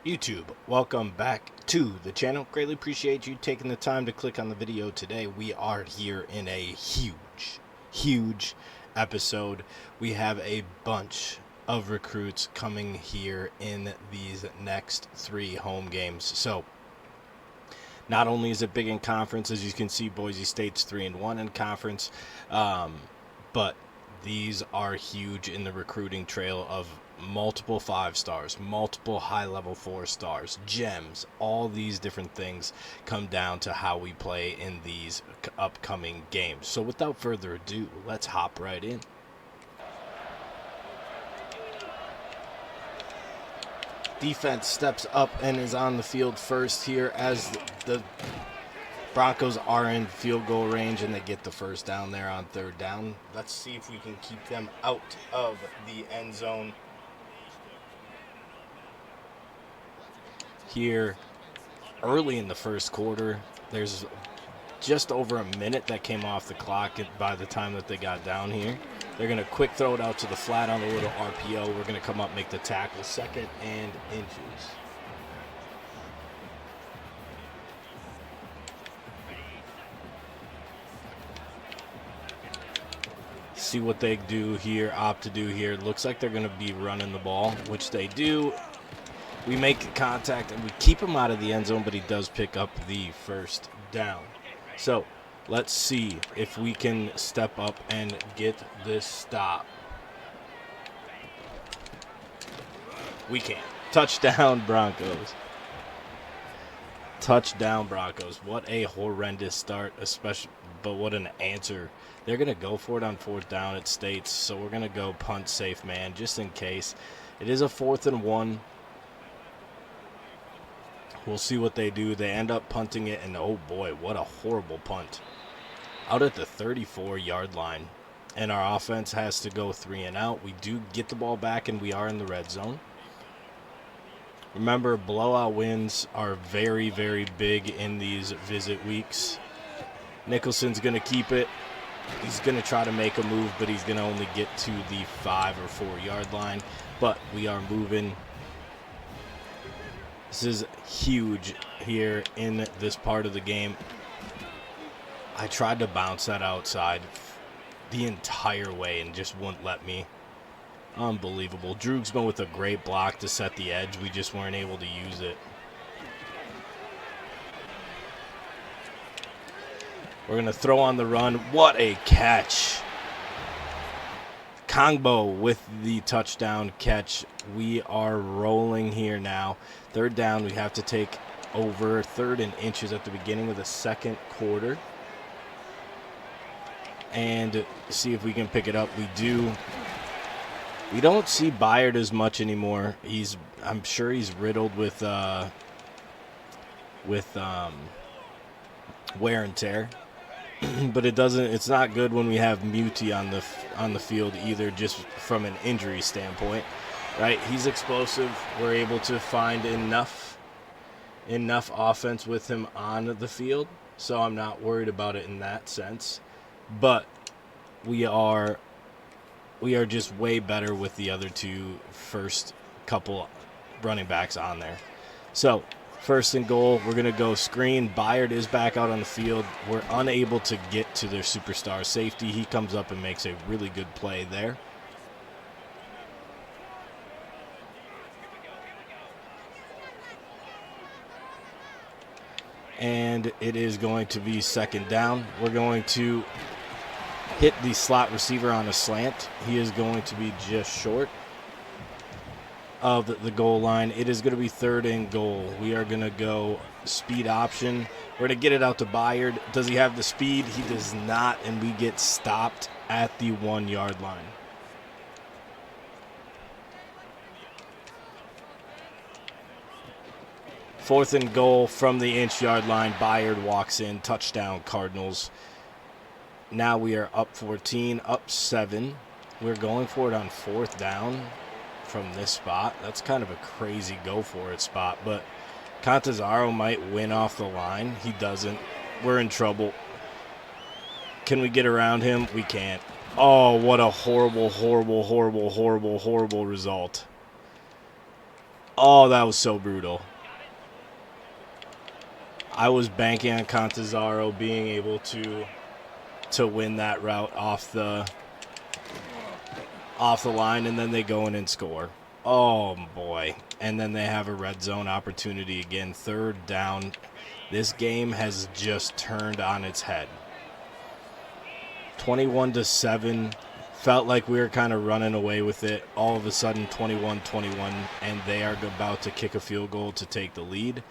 YouTube, welcome back to the channel. Greatly appreciate you taking the time to click on the video today. We are here in a huge episode. We have a bunch of recruits coming here in these next 3 home games. So not only is it big in conference, as you can see, Boise State's 3-1 in conference, but these are huge in the recruiting trail of multiple 5 stars, multiple high-level 4 stars, gems. All these different things come down to how we play in these upcoming games. So without further ado, let's hop right in. Defense steps up and is on the field first here as the Broncos are in field goal range and they get the first down there on 3rd down. Let's see if we can keep them out of the end zone here early in the first quarter. There's just over a minute that came off the clock by the time that they got down here. They're going to quick throw it out to the flat on a little RPO. We're going to come up, make the tackle, 2nd and inches. See what they do here, opt to do here. Looks like they're going to be running the ball, which they do. We make contact and we keep him out of the end zone, but he does pick up the first down. So let's see if we can step up and get this stop. We can. Touchdown, Broncos. Touchdown, Broncos. What a horrendous start, especially, but what an answer. They're going to go for it on 4th down, it states, so we're going to go punt safe man just in case. It is a 4th and 1. We'll see what they do. They end up punting it, and oh boy, what a horrible punt. Out at the 34-yard line, and our offense has to go 3 and out. We do get the ball back, and we are in the red zone. Remember, blowout wins are very, very big in these visit weeks. Nicholson's going to keep it. He's going to try to make a move, but he's going to only get to the 5 or 4-yard line. But we are moving. This is huge here in this part of the game. I tried to bounce that outside the entire way and just wouldn't let me. Unbelievable. Droogsman with a great block to set the edge. We just weren't able to use it. We're going to throw on the run. What a catch. Kongbo with the touchdown catch. We are rolling here now. 3rd down, we have to take over 3rd and inches at the beginning of the 2nd quarter. And see if we can pick it up. We do. We don't see Byard as much anymore. I'm sure he's riddled with wear and tear. But it's not good when we have Muti on the field either, just from an injury standpoint, right? He's explosive. We're able to find enough offense with him on the field, so I'm not worried about it in that sense. But we are just way better with the other 2 first couple running backs on there. So 1st and goal, we're going to go screen. Byard is back out on the field. We're unable to get to their superstar safety. He comes up and makes a really good play there. And it is going to be 2nd down. We're going to hit the slot receiver on a slant. He is going to be just short of the goal line. It is going to be 3rd and goal. We are going to go speed option. We're going to get it out to Byard. Does he have the speed? He does not, and we get stopped at the 1-yard line. Fourth and goal from the inch-yard line. Byard walks in. Touchdown, Cardinals. Now we are up 14, up 7. We're going for it on 4th down from this spot. That's kind of a crazy go for it spot, but Contazaro might win off the line. He doesn't. We're in trouble. Can we get around him? We can't. Oh, what a horrible result. Oh, that was so brutal. I was banking on Cantizaro being able to win that route off the line, and then they go in and score. Oh, boy. And then they have a red zone opportunity again. 3rd down. This game has just turned on its head. 21-7. Felt like we were kind of running away with it. All of a sudden, 21-21, and they are about to kick a field goal to take the lead.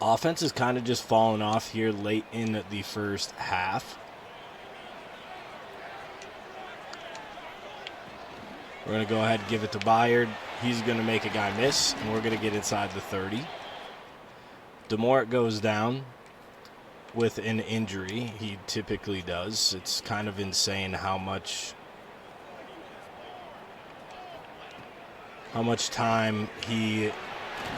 Offense is kind of just falling off here late in the first half. We're going to go ahead and give it to Bayard. He's going to make a guy miss, and we're going to get inside the 30. Demort goes down with an injury. He typically does. It's kind of insane how much time he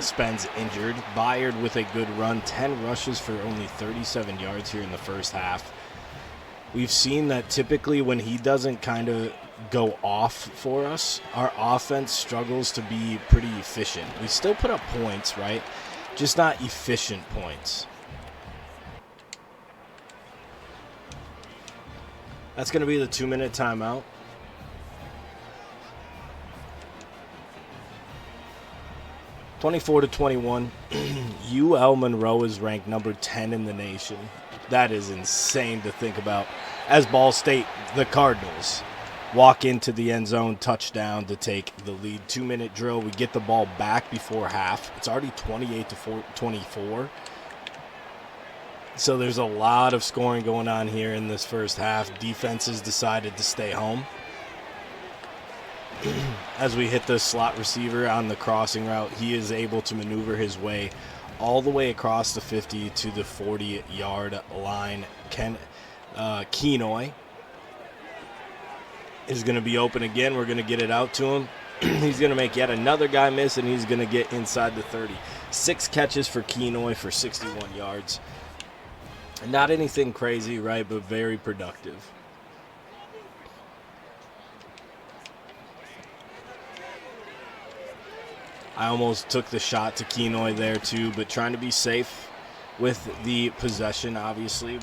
spends injured. Bayard with a good run, 10 rushes for only 37 yards here in the first half. We've seen that typically when he doesn't kind of go off for us, our offense struggles to be pretty efficient. We still put up points, right? Just not efficient points. That's going to be the 2-minute timeout. (24-21). UL Monroe is ranked number 10 in the nation. That is insane to think about. As Ball State, the Cardinals, walk into the end zone, touchdown to take the lead. 2-minute drill. We get the ball back before half. It's already 28-24. So there's a lot of scoring going on here in this first half. Defenses decided to stay home. As we hit the slot receiver on the crossing route, he is able to maneuver his way all the way across the 50 to the 40-yard line. Kenoy is going to be open again. We're going to get it out to him. He's going to make yet another guy miss, and he's going to get inside the 30. 6 catches for Kenoy for 61 yards. Not anything crazy, right, but very productive. I almost took the shot to Kenoy there too, but trying to be safe with the possession. Obviously,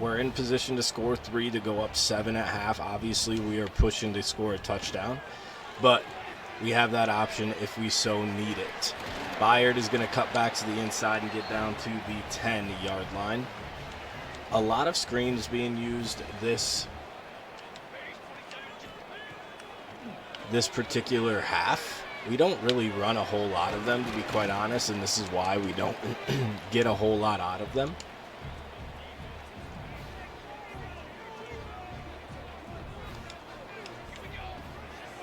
we're in position to score 3 to go up 7 at half. Obviously, we are pushing to score a touchdown, but we have that option if we so need it. Bayard is going to cut back to the inside and get down to the 10-yard line. A lot of screens being used this particular half. We don't really run a whole lot of them, to be quite honest, and this is why we don't get a whole lot out of them.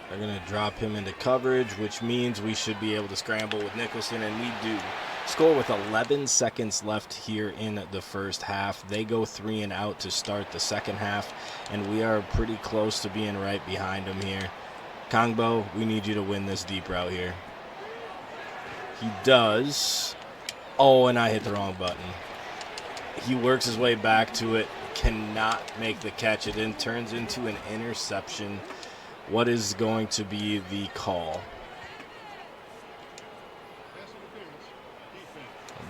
They're going to drop him into coverage, which means we should be able to scramble with Nicholson, and we do. Score with 11 seconds left here in the first half. They go 3 and out to start the second half, and we are pretty close to being right behind them here. Kongbo, we need you to win this deep route here. He does. Oh, and I hit the wrong button. He works his way back to it, cannot make the catch. It then turns into an interception. What is going to be the call?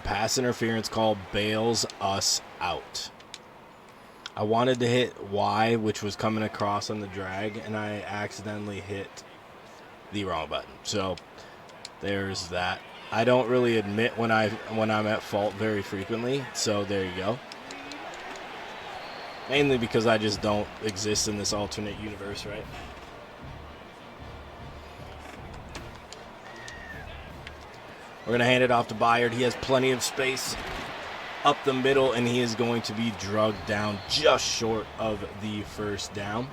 Pass interference call bails us out. I wanted to hit Y, which was coming across on the drag, and I accidentally hit the wrong button. So there's that. I don't really admit when I'm at fault very frequently, so there you go. Mainly because I just don't exist in this alternate universe, right? We're going to hand it off to Bayard. He has plenty of space up the middle, and he is going to be drugged down just short of the first down.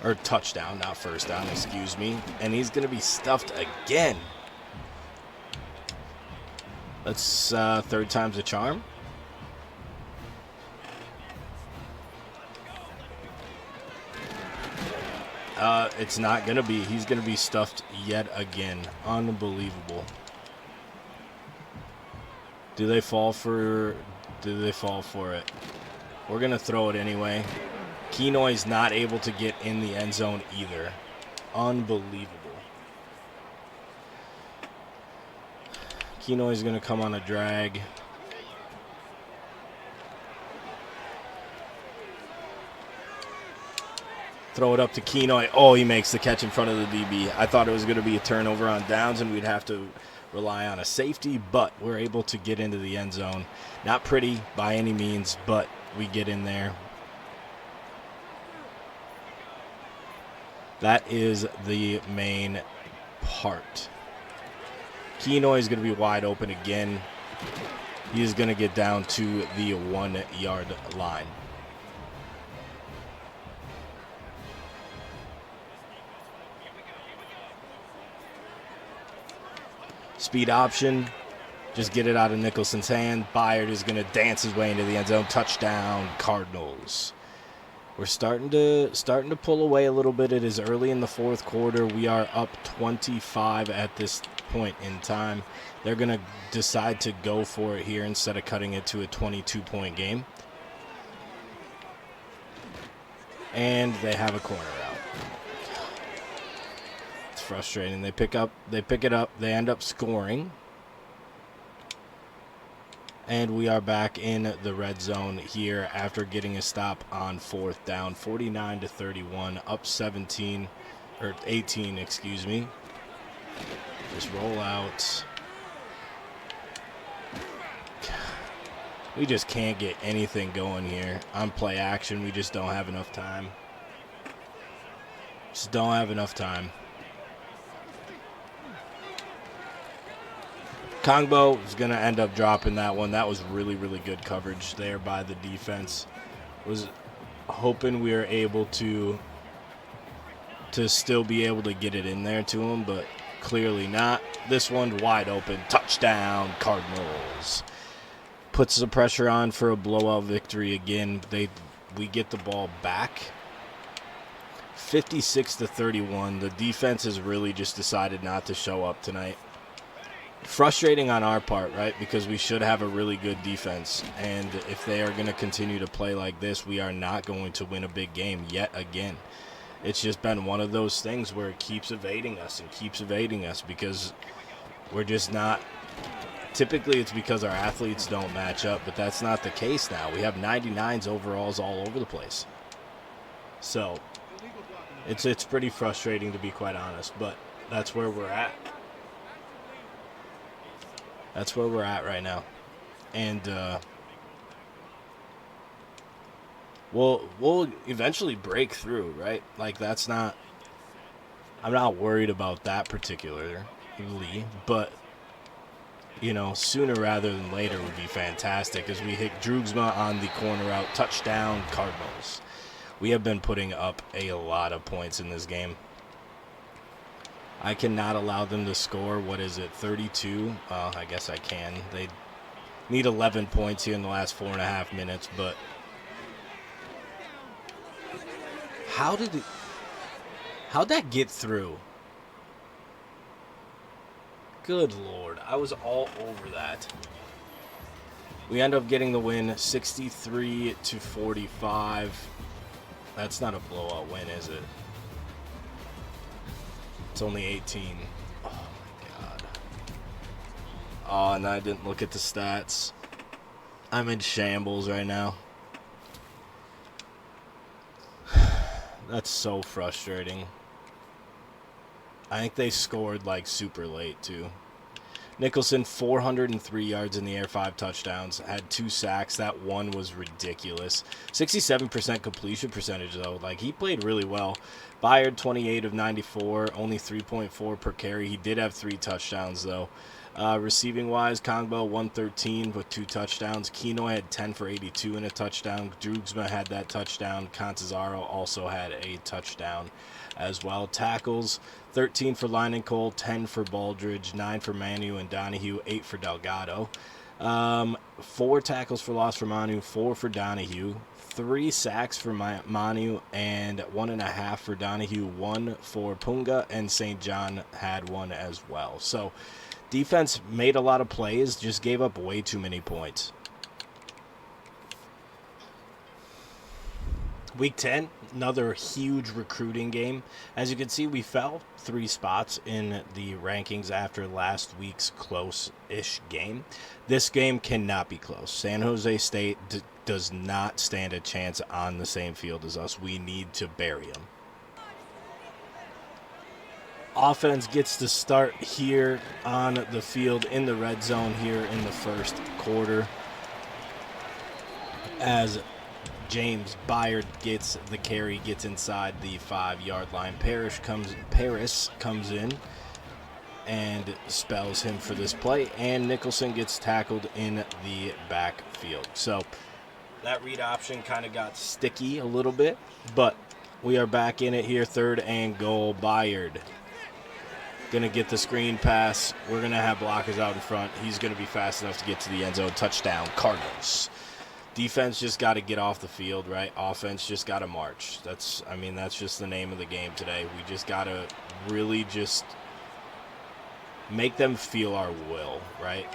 Or touchdown, not first down, excuse me. And he's going to be stuffed again. That's third time's a charm. It's not going to be. He's going to be stuffed yet again. Unbelievable. Do they fall for it? We're going to throw it anyway. Kenoy's not able to get in the end zone either. Unbelievable. Kenoy's going to come on a drag. Throw it up to Kenoy. Oh, he makes the catch in front of the DB. I thought it was going to be a turnover on downs and we'd have to rely on a safety, but we're able to get into the end zone. Not pretty by any means, but we get in there. That is the main part. Kenoy is going to be wide open again. He is going to get down to the 1 yard line. Speed option. Just get it out of Nicholson's hand. Byard is going to dance his way into the end zone. Touchdown, Cardinals. We're starting to pull away a little bit. It is early in the fourth quarter. We are up 25 at this point in time. They're going to decide to go for it here instead of cutting it to a 22-point game. And they have a corner out. It's frustrating. They pick it up. They end up scoring. And we are back in the red zone here after getting a stop on fourth down. 49-31, up 17, or 18, excuse me. Just roll out. We just can't get anything going here. On play action, we just don't have enough time. Just don't have enough time. Kongbo is going to end up dropping that one. That was really, really good coverage there by the defense. Was hoping we were able to still be able to get it in there to him, but clearly not. This one wide open. Touchdown, Cardinals. Puts the pressure on for a blowout victory again. We get the ball back. 56-31. The defense has really just decided not to show up tonight. Frustrating on our part, right? Because we should have a really good defense. And if they are going to continue to play like this, we are not going to win a big game yet again. It's just been one of those things where it keeps evading us and keeps evading us because we're just not. Typically, it's because our athletes don't match up, but that's not the case now. We have 99s overalls all over the place. So it's pretty frustrating, to be quite honest, but that's where we're at. That's where we're at right now. And we'll eventually break through, right? Like, that's not – I'm not worried about that particularly, but, you know, sooner rather than later would be fantastic as we hit Droogsma on the corner out. Touchdown, Cardinals. We have been putting up a lot of points in this game. I cannot allow them to score, 32? I guess I can. They need 11 points here in the last 4.5 minutes, but how'd that get through? Good Lord, I was all over that. We end up getting the win, 63-45. That's not a blowout win, is it? It's only 18. Oh, my God. Oh, and I didn't look at the stats. I'm in shambles right now. That's so frustrating. I think they scored, like, super late, too. Nicholson, 403 yards in the air, 5 touchdowns, had 2 sacks. That one was ridiculous. 67% completion percentage, though. Like, he played really well. Byard, 28 of 94, only 3.4 per carry. He did have 3 touchdowns, though. Receiving-wise, Kongbo, 113 with 2 touchdowns. Kenoy had 10 for 82 and a touchdown. Droogsma had that touchdown. Contazaro also had a touchdown as well. Tackles, 13 for Line and Cole, 10 for Baldridge, 9 for Manu and Donahue, 8 for Delgado. 4 tackles for loss for Manu, 4 for Donahue, 3 sacks for Manu, and 1.5 for Donahue, 1 for Punga, and St. John had 1 as well. So defense made a lot of plays, just gave up way too many points. Week 10, another huge recruiting game. As you can see, we fell 3 spots in the rankings after last week's close-ish game. This game cannot be close. San Jose State does not stand a chance on the same field as us. We need to bury them. Offense gets to start here on the field in the red zone here in the first quarter as James Byard gets the carry, gets inside the 5-yard line. Parrish comes in and spells him for this play, and Nicholson gets tackled in the backfield. So that read option kind of got sticky a little bit, but we are back in it here, 3rd and goal. Byard going to get the screen pass. We're going to have blockers out in front. He's going to be fast enough to get to the end zone. Touchdown, Cardinals. Defense just got to get off the field, right? Offense just got to march. That's just the name of the game today. We just got to really just make them feel our will, right?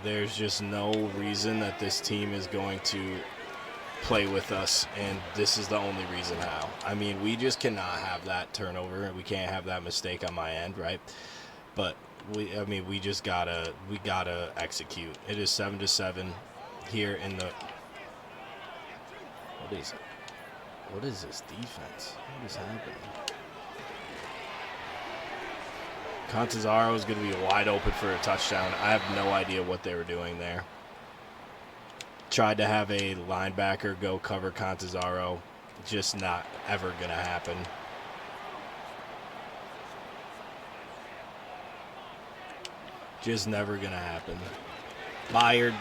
There's just no reason that this team is going to play with us, and this is the only reason how. I mean, we just cannot have that turnover. We can't have that mistake on my end, right? But we gotta execute. It is 7-7 here in the. What is this defense? What is happening? Cantizaro is going to be wide open for a touchdown. I have no idea what they were doing there. Tried to have a linebacker go cover Cantizaro. Just not ever going to happen. Just never going to happen. Byard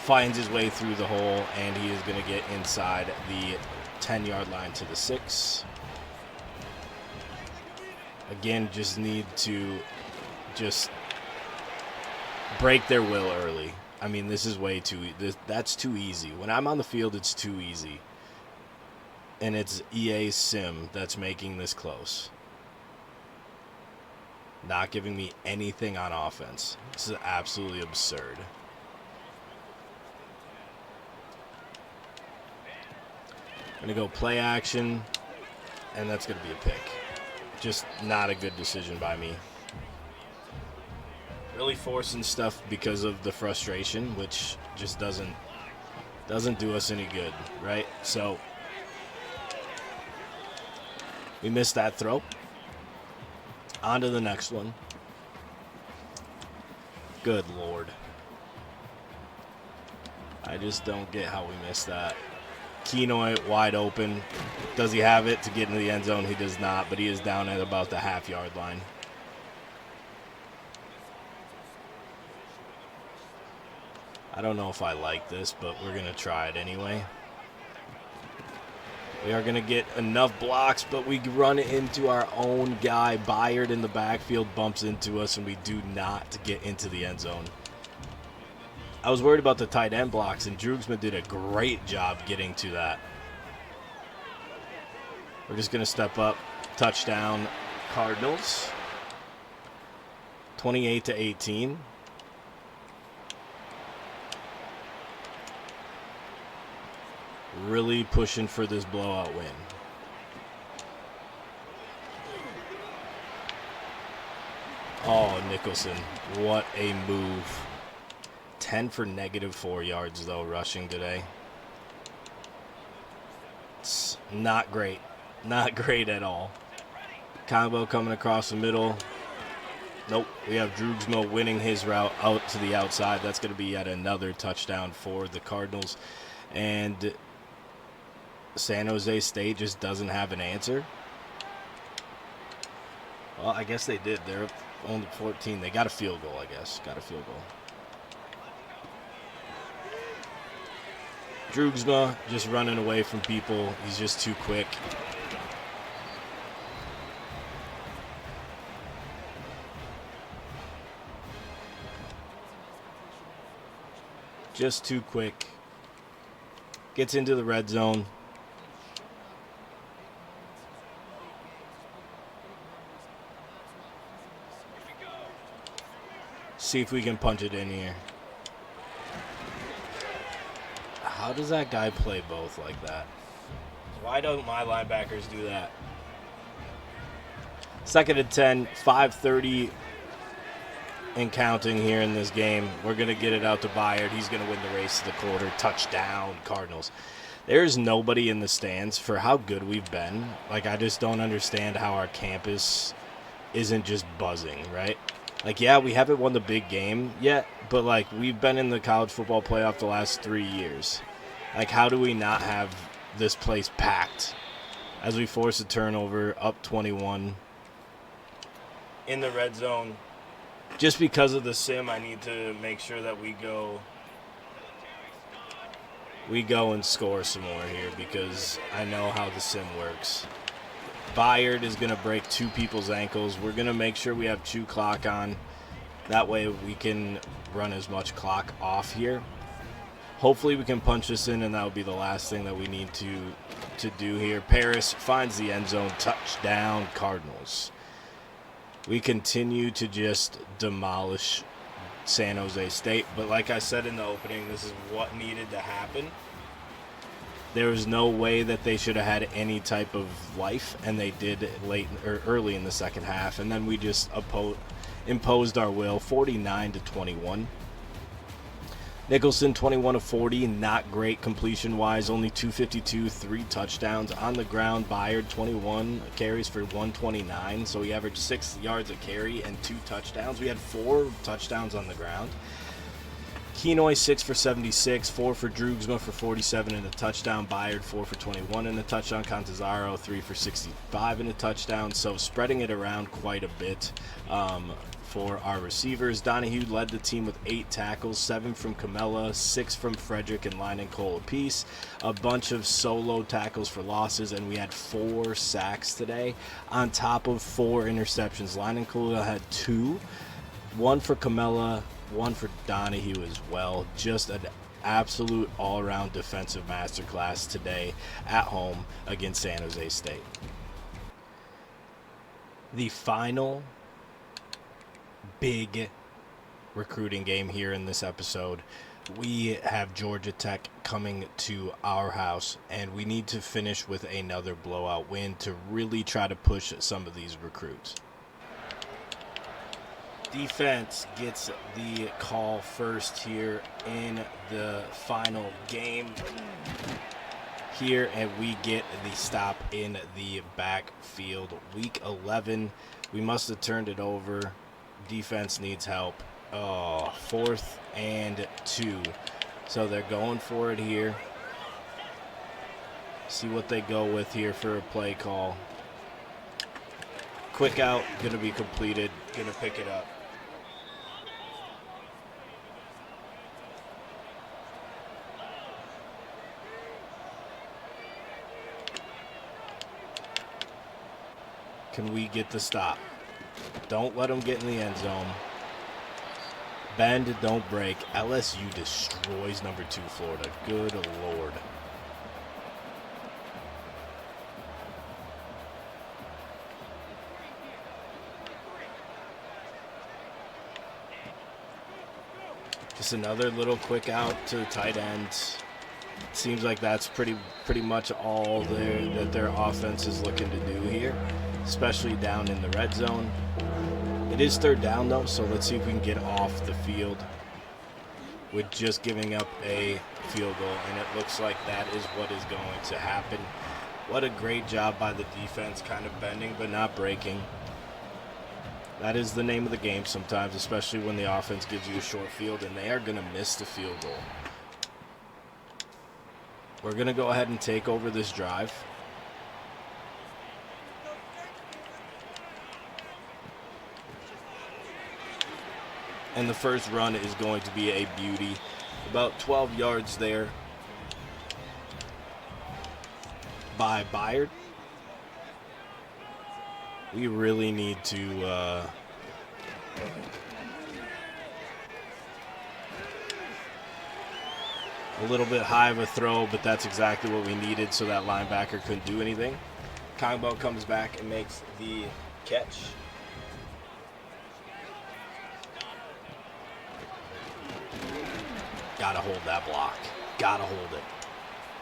finds his way through the hole, and he is going to get inside the 10-yard line to the 6. Again, just need to just break their will early. I mean, this is way too that's too easy. When I'm on the field, it's too easy. And it's EA Sim that's making this close. Not giving me anything on offense. This is absolutely absurd. Going to go play action, and that's going to be a pick. Just not a good decision by me. Really forcing stuff because of the frustration, which just doesn't do us any good, right? So we missed that throw. On to the next one. Good Lord. I just don't get how we missed that. Kenoy wide open. Does he have it to get into the end zone? He does not, but he is down at about the half-yard line. I don't know if I like this, but we're going to try it anyway. We are going to get enough blocks, but we run into our own guy. Byard in the backfield bumps into us, and we do not get into the end zone. I was worried about the tight end blocks, and Drugsma did a great job getting to that. We're just going to step up. Touchdown, Cardinals. 28-18. Really pushing for this blowout win. Oh, Nicholson. What a move. 10 for -4 yards, though, rushing today. It's not great. Not great at all. Combo coming across the middle. Nope. We have Drugsma winning his route out to the outside. That's going to be yet another touchdown for the Cardinals. And San Jose State just doesn't have an answer. Well, I guess they did. They're only 14. They got a field goal, I guess. Got a field goal. Drugsma just running away from people. He's just too quick. Just too quick. Gets into the red zone. See if we can punch it in here. How does that guy play both like that? Why don't my linebackers do that? 2nd and 10, 5:30 and counting here in this game. We're going to get it out to Byard. He's going to win the race to the quarter. Touchdown, Cardinals. There's nobody in the stands for how good we've been. Like, I just don't understand how our campus isn't just buzzing, right? Like, yeah, we haven't won the big game yet, but, like, we've been in the college football playoff the last 3 years. Like, how do we not have this place packed as we force a turnover, up 21 in the red zone? Just because of the sim, I need to make sure that we go and score some more here because I know how the sim works. Byard is going to break 2 people's ankles. We're going to make sure we have 2 clock on. That way we can run as much clock off here. Hopefully we can punch this in, and that will be the last thing that we need to do here. Paris finds the end zone. Touchdown, Cardinals. We continue to just demolish San Jose State. But like I said in the opening, this is what needed to happen. There was no way that they should have had any type of life, and they did early in the second half. And then we just imposed our will, 49-21. Nicholson, 21 of 40, not great completion-wise, only 252, 3 touchdowns. On the ground, Byard, 21 carries for 129, so he averaged 6 yards a carry and 2 touchdowns. We had 4 touchdowns on the ground. Kenoy, 6 for 76, 4 for Droogsma for 47 and a touchdown. Byard, 4 for 21 and a touchdown. Cantazaro, 3 for 65 and a touchdown. So spreading it around quite a bit for our receivers. Donahue led the team with 8 tackles, 7 from Camella, 6 from Frederick and Lynan Cole apiece. A bunch of solo tackles for losses, and we had 4 sacks today on top of 4 interceptions. Lynan Cole had 2, 1 for Camella, 1 for Donahue as well. Just an absolute all-around defensive masterclass today at home against San Jose State. The final big recruiting game here in this episode. We have Georgia Tech coming to our house, and we need to finish with another blowout win to really try to push some of these recruits. Defense gets the call first here in the final game here, and we get the stop in the backfield. Week 11, we must have turned it over. Defense needs help. 4th and 2. So they're going for it here. See what they go with here for a play call. Quick out, going to be completed. Going to pick it up. Can we get the stop? Don't let them get in the end zone. Bend, don't break. LSU destroys number 2 Florida. Good Lord. Just another little quick out to the tight end. Seems like that's pretty much all that their offense is looking to do here, especially down in the red zone. It is 3rd down, though, so let's see if we can get off the field with just giving up a field goal, and it looks like that is what is going to happen. What a great job by the defense, kind of bending but not breaking. That is the name of the game sometimes, especially when the offense gives you a short field, and they are going to miss the field goal. We're going to go ahead and take over this drive. And the first run is going to be a beauty. About 12 yards there by Byard. We really need to a little bit high of a throw, but that's exactly what we needed so that linebacker couldn't do anything. Kongbo comes back and makes the catch. Gotta hold that block. Gotta hold it.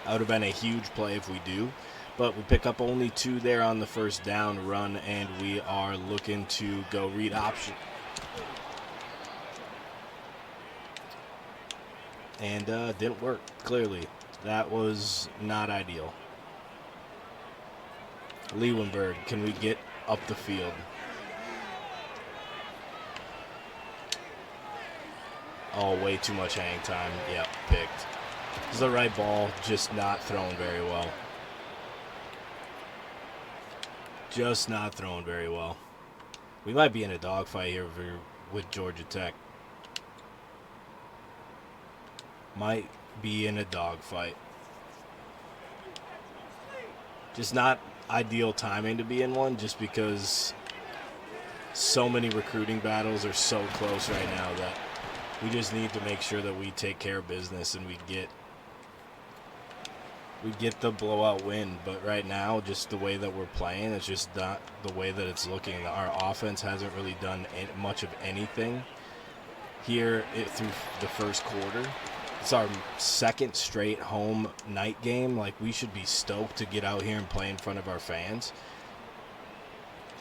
That would have been a huge play if we do. But we pick up only 2 there on the first down run, and we are looking to go read option. And didn't work, clearly. That was not ideal. Leeuwenberg, can we get up the field? Oh, way too much hang time. Yep, picked. It's the right ball, just not thrown very well. Just not thrown very well. We might be in a dogfight here with Georgia Tech. Might be in a dogfight. Just not ideal timing to be in one, just because so many recruiting battles are so close right now that we just need to make sure that we take care of business and we get the blowout win. But right now, just the way that we're playing, it's just not the way that it's looking. Our offense hasn't really done much of anything here through the first quarter. It's our second straight home night game. Like, we should be stoked to get out here and play in front of our fans.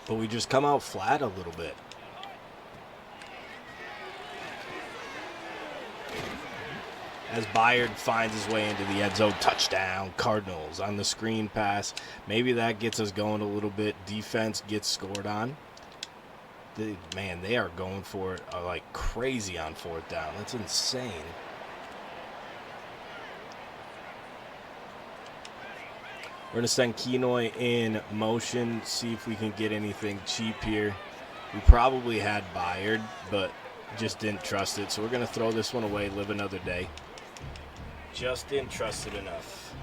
But we just come out flat a little bit. As Byard finds his way into the end zone, touchdown, Cardinals on the screen pass. Maybe that gets us going a little bit. Defense gets scored on. Man, they are going for it like crazy on fourth down. That's insane. We're going to send Kenoy in motion, see if we can get anything cheap here. We probably had Byard, but just didn't trust it. So we're going to throw this one away, live another day. Just didn't trust it enough.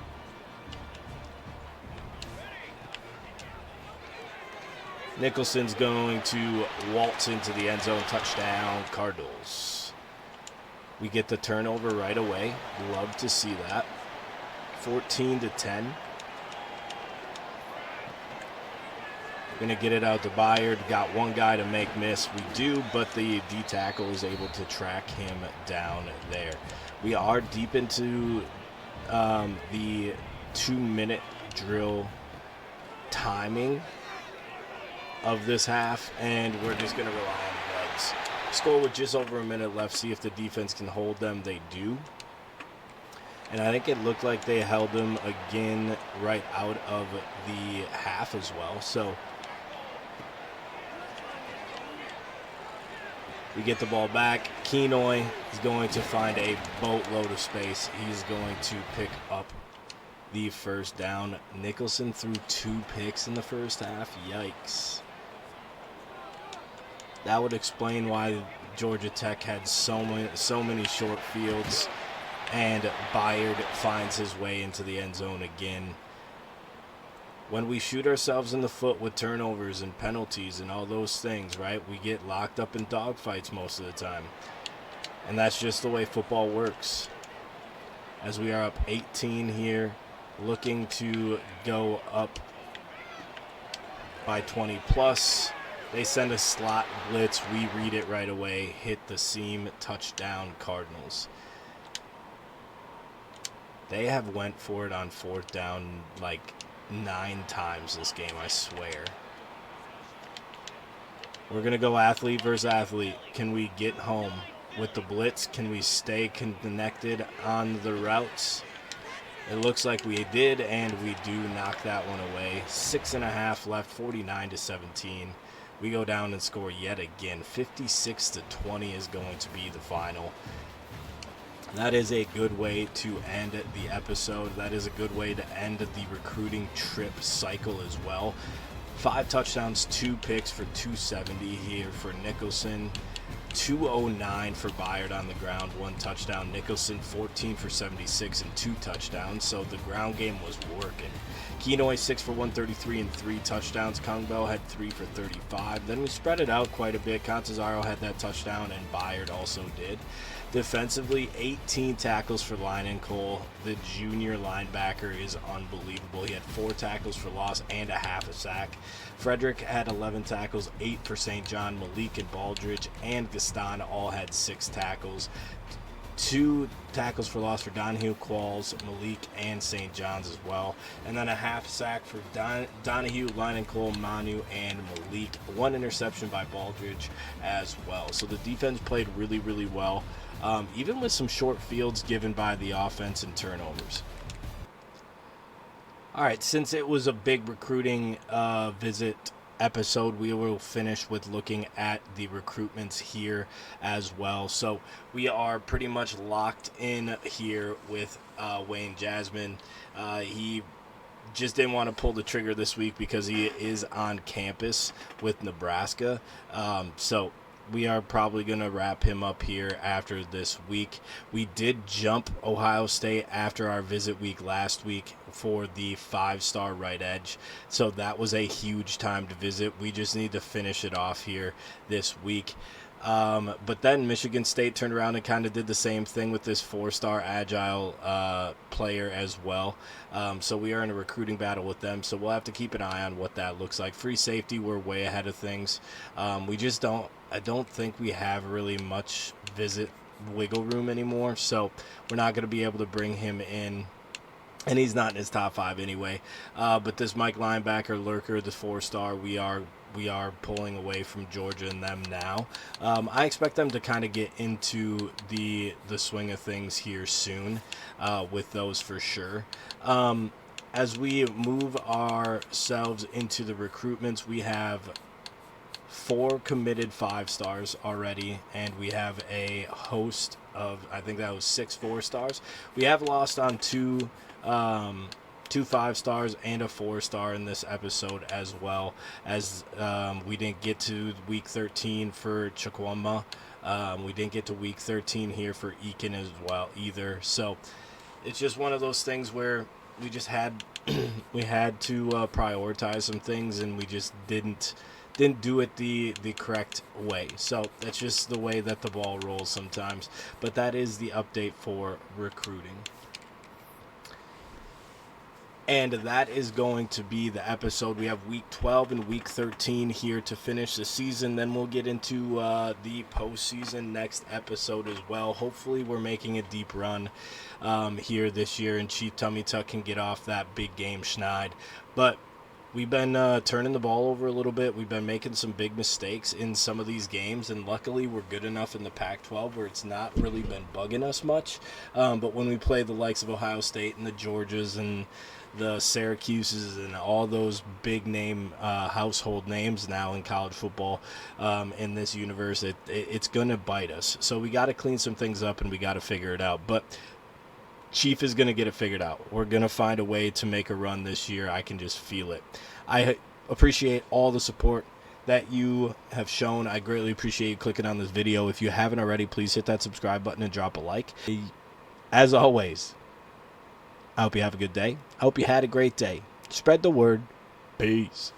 Nicholson's going to waltz into the end zone. Touchdown, Cardinals. We get the turnover right away. Love to see that. 14-10. Going to get it out to Byard. Got one guy to make miss. We do, but the D tackle is able to track him down there. We are deep into the 2-minute drill timing of this half, and we're just going to rely on the legs. Score with just over a minute left. See if the defense can hold them. They do. And I think it looked like they held them again right out of the half as well. So we get the ball back. Kenoy is going to find a boatload of space. He's going to pick up the first down. Nicholson threw 2 picks in the first half. Yikes. That would explain why Georgia Tech had so many short fields. And Byard finds his way into the end zone again. When we shoot ourselves in the foot with turnovers and penalties and all those things, right, we get locked up in dogfights most of the time. And that's just the way football works. As we are up 18 here, looking to go up by 20 plus. They send a slot blitz. We read it right away. Hit the seam. Touchdown, Cardinals. They have went for it on fourth down like 9 times this game, I swear. We're going to go athlete versus athlete. Can we get home with the blitz? Can we stay connected on the routes? It looks like we did, and we do knock that one away. 6.5 left, 49-17. We go down and score yet again. 56-20 is going to be the final. That is a good way to end the episode. That is a good way to end the recruiting trip cycle as well. 5 touchdowns, 2 picks for 270 here for Nicholson. 209 for Byard on the ground, 1 touchdown. Nicholson 14 for 76 and 2 touchdowns, so the ground game was working. Kenoy 6 for 133 and 3 touchdowns. Kung Bell had 3 for 35. Then we spread it out quite a bit. Contazaro had that touchdown, and Byard also did. Defensively, 18 tackles for Lynon Cole. The junior linebacker is unbelievable. He had 4 tackles for loss and a half a sack. Frederick had 11 tackles, 8 for St. John. Malik and Baldridge and Gaston all had 6 tackles. 2 tackles for loss for Donahue, Qualls, Malik, and St. John's as well. And then a half sack for Donahue, Lynon Cole, Manu, and Malik. 1 interception by Baldridge as well. So the defense played really, really well, even with some short fields given by the offense and turnovers. All right, since it was a big recruiting visit episode, we will finish with looking at the recruitments here as well. So we are pretty much locked in here with Wayne Jasmine. He just didn't want to pull the trigger this week because he is on campus with Nebraska. So we are probably going to wrap him up here after this week. We did jump Ohio State after our visit week last week for the 5-star right edge. So that was a huge time to visit. We just need to finish it off here this week. But then Michigan State turned around and kind of did the same thing with this 4-star agile player as well. So we are in a recruiting battle with them. So we'll have to keep an eye on what that looks like. Free safety, we're way ahead of things. I don't think we have really much visit wiggle room anymore. So we're not going to be able to bring him in. And he's not in his top 5 anyway. But this Mike linebacker, Lurker, the 4-star, we are pulling away from Georgia and them now. I expect them to kind of get into the swing of things here soon with those for sure. As we move ourselves into the recruitments, we have 4 committed 5-stars already, and we have a host of, I think that was 6 4-stars. We have lost on 2 5-stars and a 4-star in this episode, as well as we didn't get to week 13 for Chukwuma. We didn't get to week 13 here for Eakin as well either. So it's just one of those things where we just had we had to prioritize some things, and we just didn't do it the correct way. So that's just the way that the ball rolls sometimes. But that is the update for recruiting. And that is going to be the episode. We have week 12 and week 13 here to finish the season. Then we'll get into the postseason next episode as well. Hopefully we're making a deep run here this year, and Chief Tummy Tuck can get off that big game schneid. But we've been turning the ball over a little bit. We've been making some big mistakes in some of these games, and luckily we're good enough in the Pac-12 where it's not really been bugging us much. But when we play the likes of Ohio State and the Georgias and the Syracuses and all those big name household names now in college football in this universe, it's going to bite us. So we got to clean some things up, and we got to figure it out. But Chief is going to get it figured out. We're going to find a way to make a run this year. I can just feel it. I appreciate all the support that you have shown. I greatly appreciate you clicking on this video. If you haven't already, please hit that subscribe button and drop a like. As always, I hope you have a good day. I hope you had a great day. Spread the word. Peace.